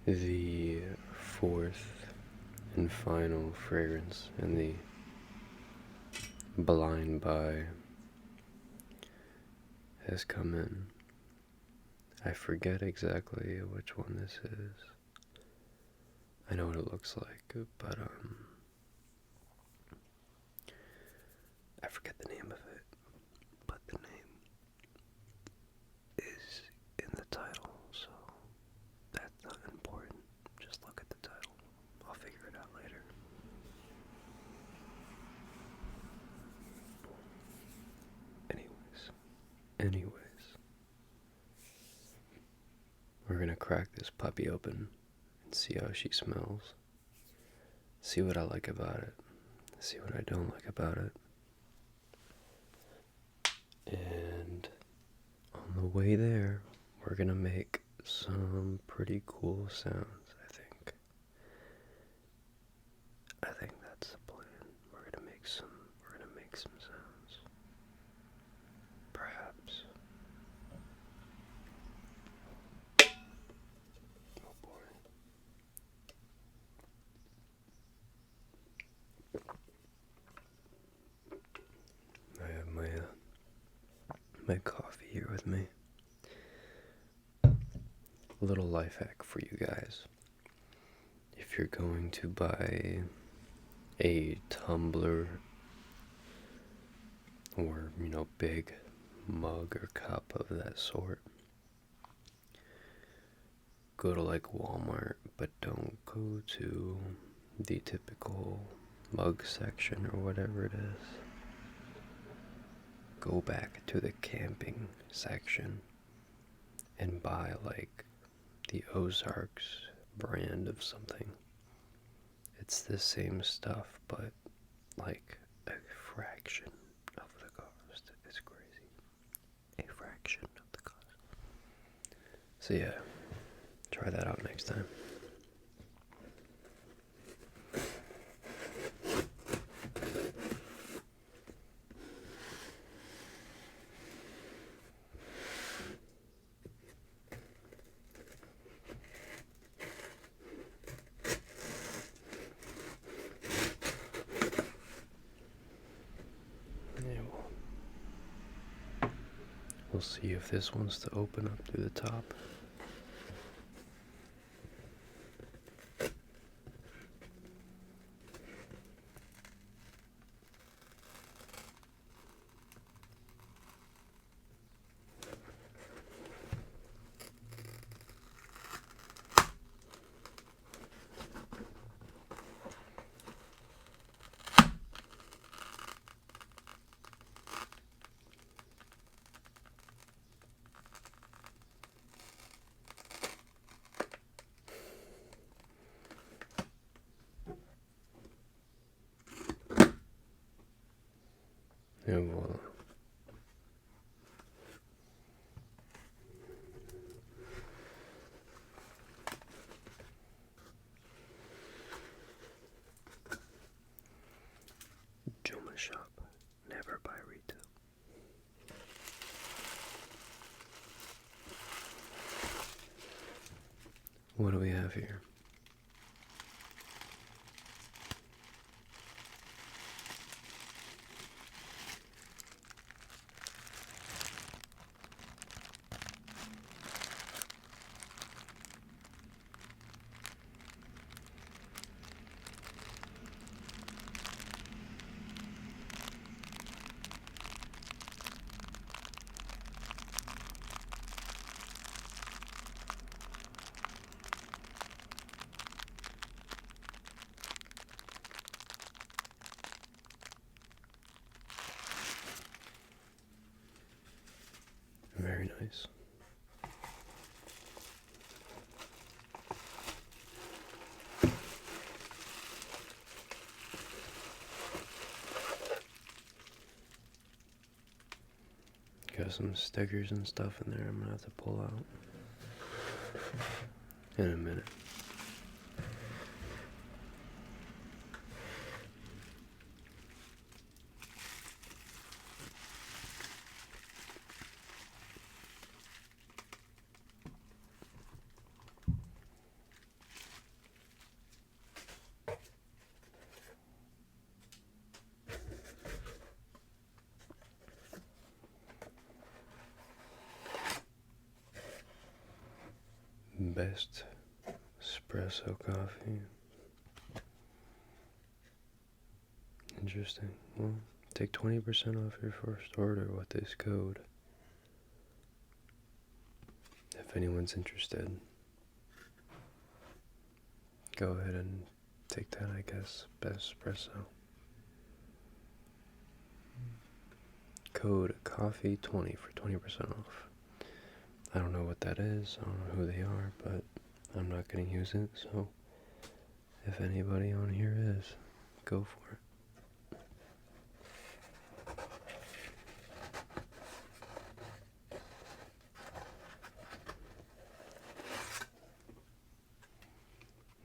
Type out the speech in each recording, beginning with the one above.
The fourth and final fragrance in the blind buy has come in. I forget exactly which one this is. I know what it looks like, but I forget the name of it. But the name is in the title, so that's not important. Just look at the title. I'll figure it out later. Anyways, we're gonna crack this puppy open and see how she smells. See what I like about it. See what I don't like about it. And on the way there, we're gonna make some pretty cool sounds, I think. I think that's the plan. We're gonna make some sounds. Perhaps. Oh boy. I have my coffee here with me. A little life hack for you guys. If you're going to buy a tumbler or, big mug or cup of that sort, go to like Walmart, but don't go to the typical mug section or whatever it is. Go back to the camping section and buy like the Ozarks brand of something. It's the same stuff, but like a fraction of the cost. It's crazy. A fraction of the cost. So yeah, try that out next time. We'll see if this wants to open up through the top. And voila. Joma shop, never buy retail. What do we have here? Very nice. Got some stickers and stuff in there I'm gonna have to pull out in a minute. best espresso coffee. Interesting. Well, take 20% off your first order with this code. If anyone's interested, go ahead and take that, I guess. Best espresso. Code coffee20 for 20% off. I don't know what that is. I don't know who they are, but I'm not going to use it. So if anybody on here is, go for it.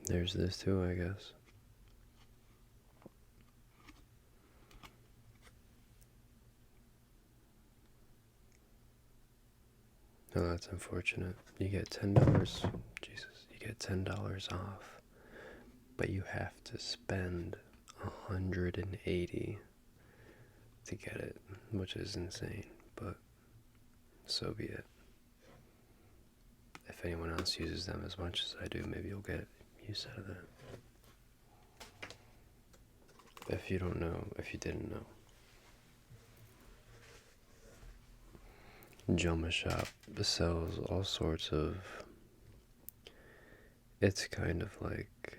There's this too, I guess. No, that's unfortunate. You get $10. Jesus, you get $10 off, but you have to spend $180 to get it, which is insane. But so be it. If anyone else uses them as much as I do, maybe you'll get use out of that. If you don't know, if you didn't know, Joma Shop sells all sorts of, it's kind of like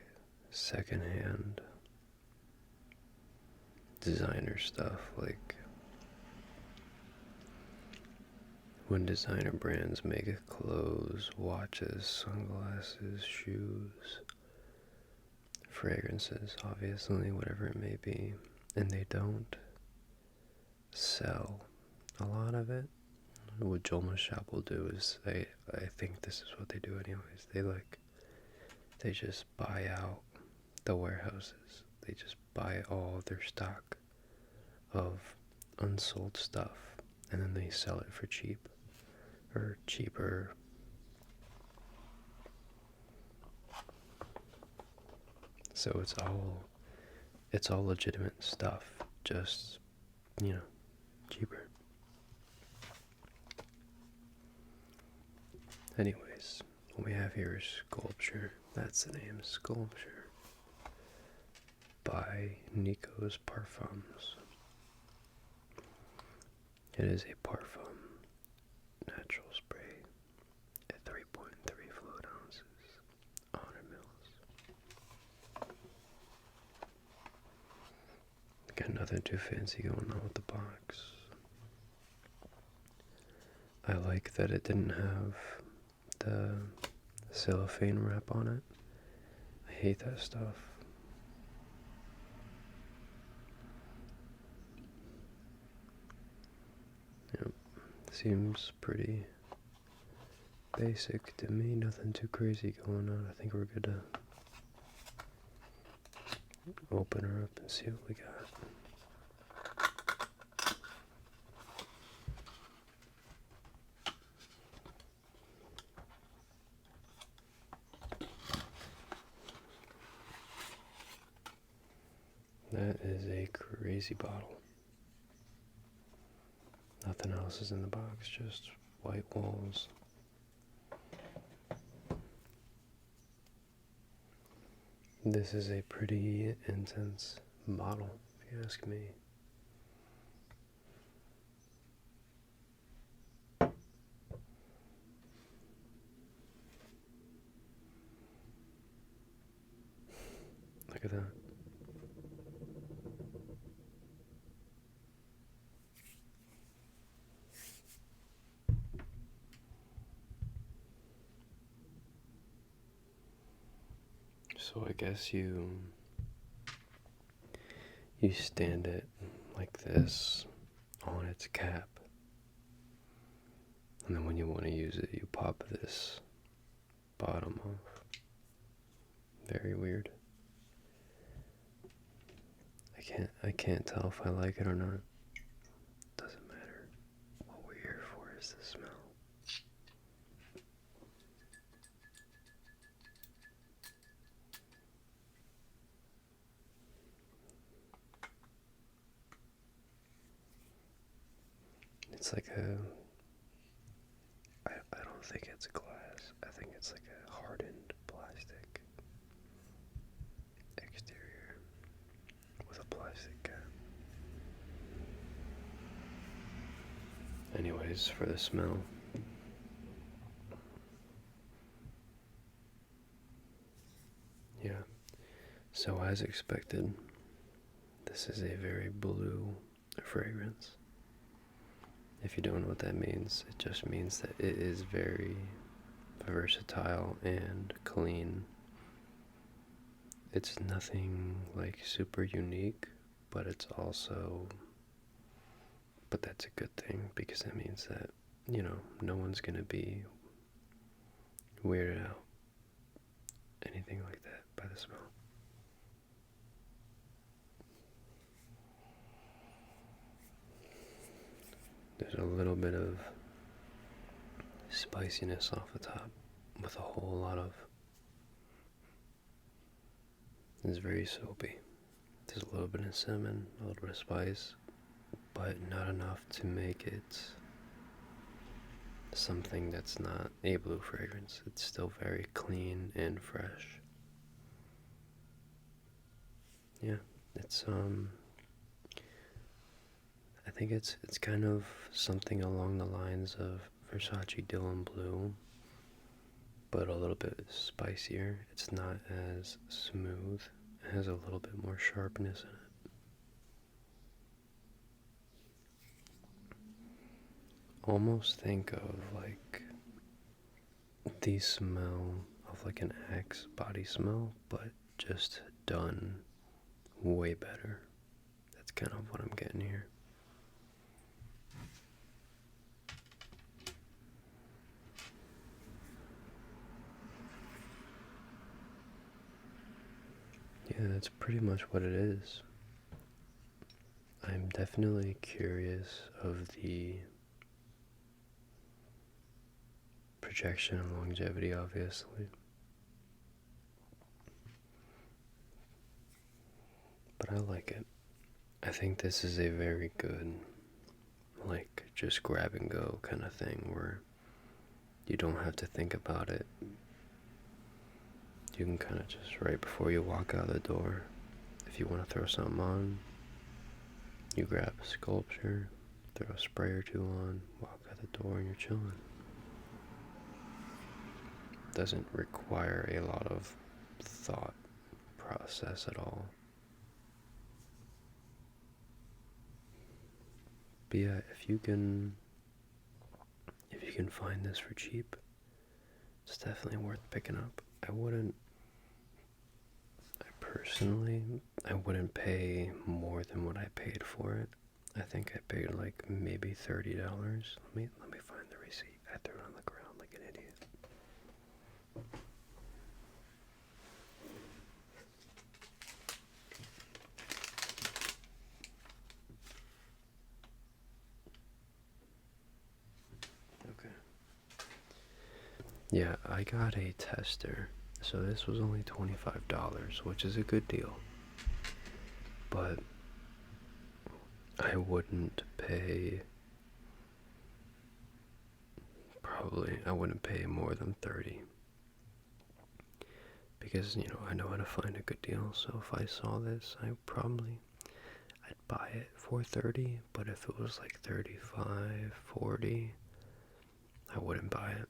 secondhand designer stuff, like when designer brands make clothes, watches, sunglasses, shoes, fragrances, obviously, whatever it may be, and they don't sell a lot of it. What Joma Shop will do is I think this is what they do anyways. They just buy out the warehouses. They just buy all of their stock of unsold stuff, and then they sell it for cheap or cheaper. So it's all legitimate stuff, just, cheaper. Anyways, what we have here is Sculpture. That's the name, Sculpture, by Nico's Parfums. It is a parfum, natural spray, at 3.3 fluid ounces, 100 mils. Got nothing too fancy going on with the box. I like that it didn't have the cellophane wrap on it. I hate that stuff. Yep, seems pretty basic to me. Nothing too crazy going on. I think we're good to open her up and see what we got. That is a crazy bottle. Nothing else is in the box, just white walls. This is a pretty intense bottle, if you ask me. Look at that. So I guess you stand it like this on its cap, and then when you want to use it, you pop this bottom off. Very weird. I can't tell if I like it or not. Doesn't matter. What we're here for is the smell. It's like I don't think it's glass. I think it's like a hard anyways, for the smell. Yeah, so as expected, this is a very blue fragrance. If you don't know what that means, it just means that it is very versatile and clean. It's nothing like super unique, but it's also, but that's a good thing because that means that, no one's gonna be weirded out, anything like that, by the smell. There's a little bit of spiciness off the top with a whole lot of, it's very soapy. There's a little bit of cinnamon, a little bit of spice, but not enough to make it something that's not a blue fragrance. It's still very clean and fresh. Yeah, it's I think it's kind of something along the lines of Versace Dylan Blue, but a little bit spicier. It's not as smooth. It has a little bit more sharpness in it. Almost think of like the smell of like an Axe body smell, but just done way better. That's kind of what I'm getting here. Yeah, that's pretty much what it is. I'm definitely curious of the projection and longevity, obviously. But I like it. I think this is a very good, like, just grab and go kind of thing where you don't have to think about it. You can kind of just, right before you walk out the door, if you want to throw something on, you grab a Sculpture, throw a spray or two on, walk out the door, and you're chilling. Doesn't require a lot of thought process at all. But yeah, if you can find this for cheap, it's definitely worth picking up. I wouldn't pay more than what I paid for it. I think I paid like maybe $30. Let me find the receipt. I threw it on the ground like an idiot. Okay. Yeah, I got a tester. So this was only $25, which is a good deal. But I wouldn't pay more than 30 because I know how to find a good deal. So if I saw this, I'd buy it for 30, but if it was like 35, 40, I wouldn't buy it.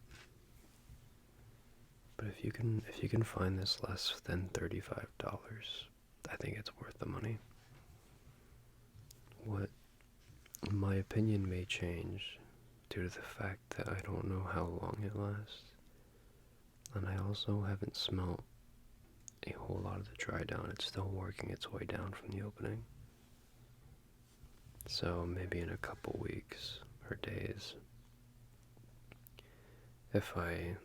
But if you can find this less than $35, I think it's worth the money. What my opinion may change due to the fact that I don't know how long it lasts, and I also haven't smelt a whole lot of the dry down. It's still working its way down from the opening. So maybe in a couple weeks or days, if I,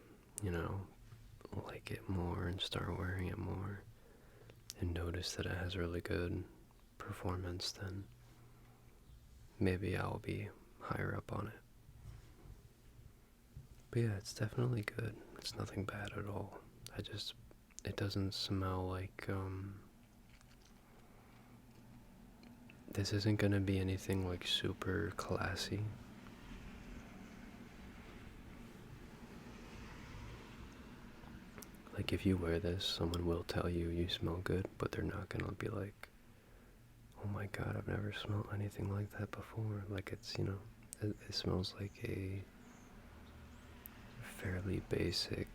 like it more and start wearing it more and notice that it has really good performance, then maybe I'll be higher up on it. But yeah, it's definitely good. It's nothing bad at all. It doesn't smell like, this isn't gonna be anything like super classy. Like if you wear this, someone will tell you you smell good, but they're not gonna be like, oh my god, I've never smelled anything like that before. Like it's It smells like a fairly basic,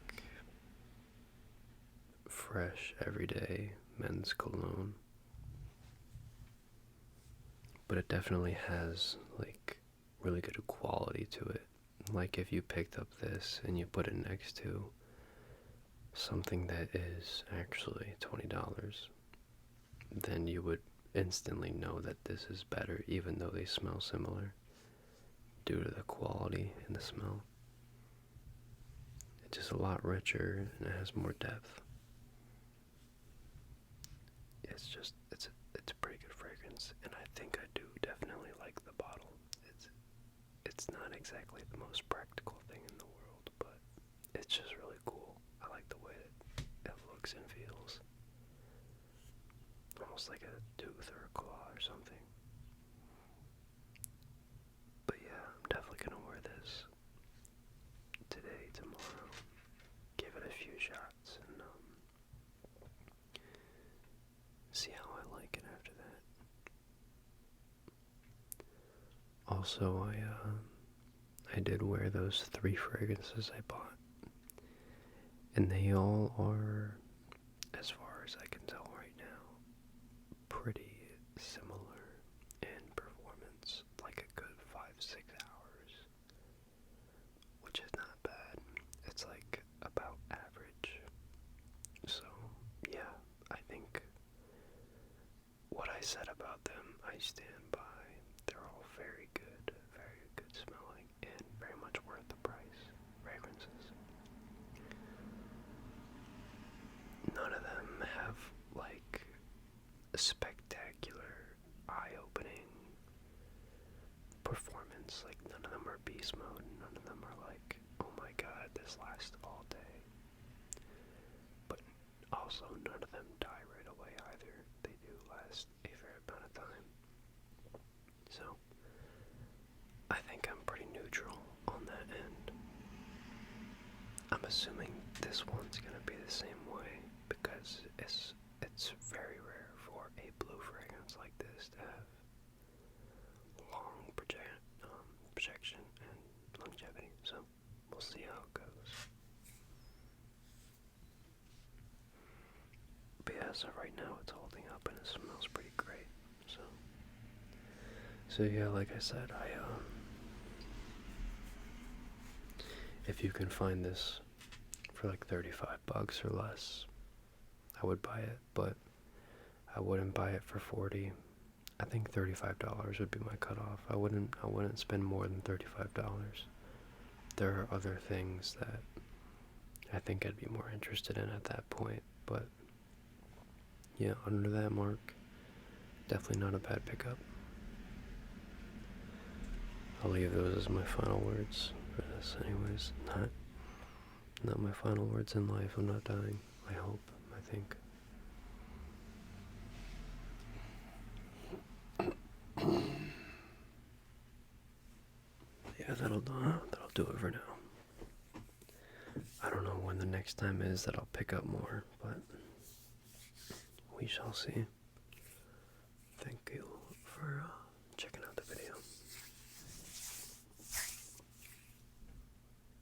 fresh, everyday men's cologne. But it definitely has, like, really good quality to it. Like, if you picked up this and you put it next to something that is actually $20, then you would instantly know that this is better, even though they smell similar, due to the quality and the smell. It's just a lot richer and it has more depth. It's a pretty good fragrance, and I think I do definitely like the bottle. It's not exactly the most practical thing in the world, but it's just really cool. I like the way it looks and feels. Almost like a tooth or a claw or something. But yeah, I'm definitely gonna wear this today, tomorrow. Give it a few shots and see how I like it after that. Also, I did wear those 3 fragrances I bought, and they all are, as far as I can tell right now, pretty similar in performance, like a good 5-6 hours, which is not bad. It's like about average. So yeah, I think what I said about them, I stand by. They're all very good smelling, and very much worth the price. Fragrances. None of them have, like, a spectacular, eye-opening performance. Like, none of them are beast mode. None of them are like, oh my god, this lasts all day. But also, none of them die right away either. They do last a fair amount of time. So, I think I'm pretty neutral on that end. I'm assuming this one's gonna be the same way, because it's very rare for a blue fragrance like this to have long projection and longevity. So we'll see how it goes. But yeah, so right now it's holding up and it smells pretty great. So yeah, like I said, if you can find this for like $35 or less, I would buy it, but I wouldn't buy it for 40. I think $35 would be my cutoff. I wouldn't spend more than $35. There are other things that I think I'd be more interested in at that point, but yeah, under that mark, definitely not a bad pickup. I'll leave those as my final words for this anyways. Not my final words in life. I'm not dying. I hope. I think. Yeah, that'll do it for now. I don't know when the next time is that I'll pick up more, but we shall see. Thank you.